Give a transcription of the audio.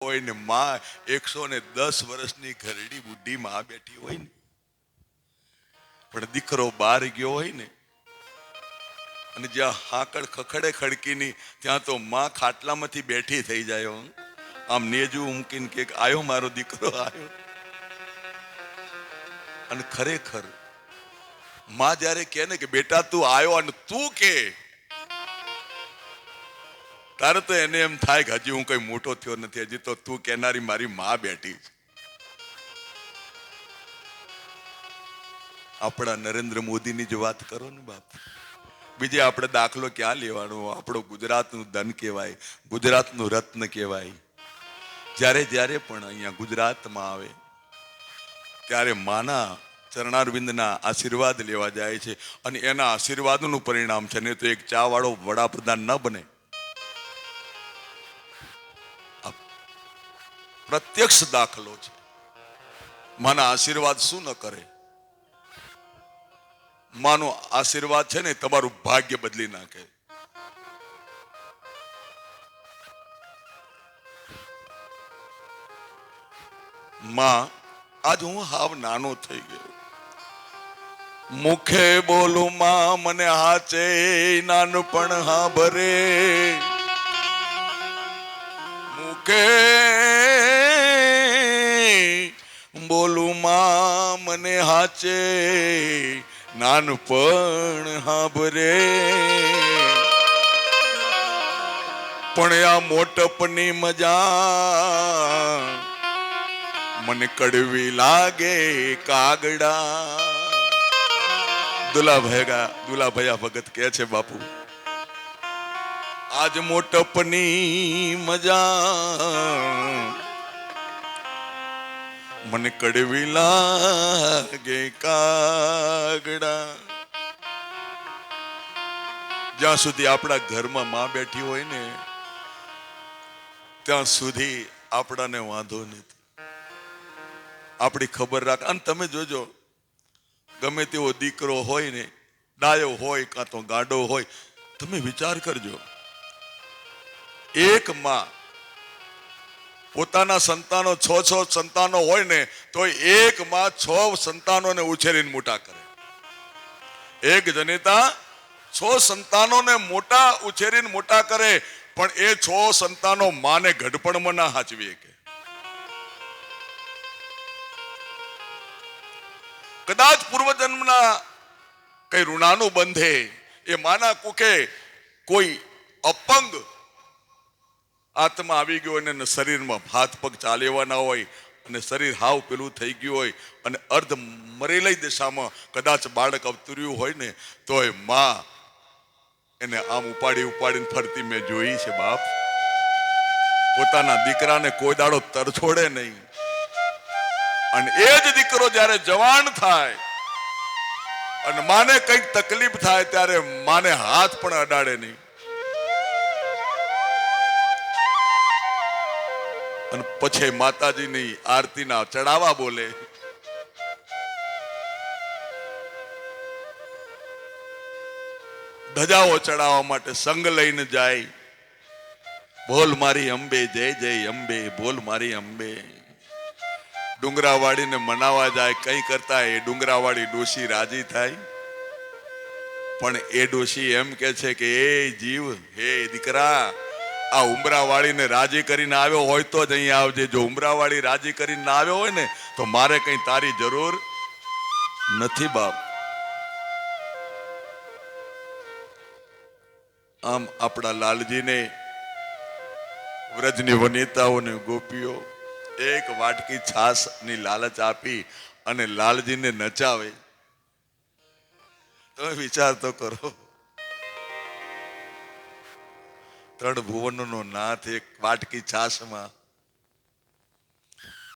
હોય ને માં 110 વર્ષની ઘરડી બુઢી માં બેઠી હોય ને, પણ દીકરો બહાર ગયો હોય ને અને જ્યાં હાકડ ખખડે ખડકીની ત્યાં તો માં ખાટલામાંથી બેઠી થઈ જાય. આમ નેજું મૂકીને કે આયો મારો દીકરો આવ્યો. અને ખરેખર માં જયારે કહે ને કે બેટા તું આવ્યો અને તું કે તારે તો એને એમ થાય કે હજી હું કઈ મોટો થયો નથી, હજી તો તું કહેનારી મારી માં બેઠી છે. આપણા નરેન્દ્ર મોદીની જ વાત કરો ને બાપ, બીજે આપણે દાખલો ક્યાં લેવાનો? આપણો ગુજરાતનું ધન કહેવાય, ગુજરાતનું રત્ન કહેવાય. જ્યારે જ્યારે પણ અહીંયા ગુજરાતમાં આવે ત્યારે માના ચરણારવિંદના આશીર્વાદ લેવા જાય છે અને એના આશીર્વાદનું પરિણામ છે. ને તો એક ચા વાળો વડાપ્રધાન ન બને. પ્રત્યક્ષ દાખલો છે. માના આશીર્વાદ શું ન કરે? માનો આશીર્વાદ છે ને તમારું ભાગ્ય બદલી નાખે. માં આજ હું હાવ નાનો થઈ ગયો. મુખે બોલું માં મને હાચે નાનપણ હા ભરે, મુખે બોલું માં મને હાચે નાનપણ હા ભરે. પણ આ મોટપની મજા મને કડવી લાગે કાગડા. દુલાભયા ભગત કહે છે બાપુ, આજ મોટપની મજા મને કડવી લાગે કાગડા. જ્યાં સુધી આપણા ઘરમાં માં બેઠી હોય ને ત્યાં સુધી આપણાને વાંધો નથી. આપણી ખબર રાખ. અને તમે જોજો, ગમે તેવો દીકરો હોય ને, ડાયો હોય કાં તો ગાડો હોય, તમે વિચાર કરજો, એક માં પોતાના સંતાનો 6 સંતાનો હોય ને તો એક માં 6 સંતાનોને ઉછેરીને મોટા કરે. એક જનેતા 6 સંતાનોને ઉછેરીને મોટા કરે, પણ એ 6 સંતાનો માને ઘડપણમાં ના હાચવી શકે. કદાચ પૂર્વજન્મના કઈ ઋણાનું બંધે એ માના કુખે કોઈ અપંગ આત્મા આવી ગયો અને શરીરમાં હાથ પગ ચાલેવાના હોય અને શરીર હાવ પેલું થઈ ગયું હોય અને અર્ધ મરેલી દશામાં કદાચ બાળક અવતર્યું હોય ને તોય માં એને આમ ઉપાડીને ફરતી મેં જોઈ છે બાપ. પોતાના દીકરાને કોઈ દાડો તરછોડે નહીં. અને એ જ દીકરો જ્યારે જવાન થાય અને માને કઈક તકલીફ થાય ત્યારે માને હાથ પણ અડાડે નહીં. અને પછી માતાજીની આરતીના ચડાવા બોલે. ધજાઓ ચડાવવા માટે સંગ લઈને જાય. બોલ મારી અંબે જય જય અંબે, બોલ મારી અંબે. ડુંગરાવાડીને મનાવા જાય, કઈ કરતા એ ડુંગરાવાડી ડોશી રાજી થાય. પણ એ ડોશી એમ કે છે કે એ જીવ, હે દીકરા, આ ઉમરાવાળીને રાજી કરીને આવ્યો હોય તો જ અહીંયા આવજે. જો ઉમરાવાળી રાજી કરીને ના આવ્યો હોય ને તો મારે કઈ તારી જરૂર નથી બાપ. આમ આપણા લાલજીને વ્રજની વનિતાઓને ગોપીઓ એક વાટકી છાસ ની લાલચ આપી અને લાલજીને નચાવે. તમે વિચાર તો કરો, 3 ભુવનનો નાથ એક વાટકી છાસમાં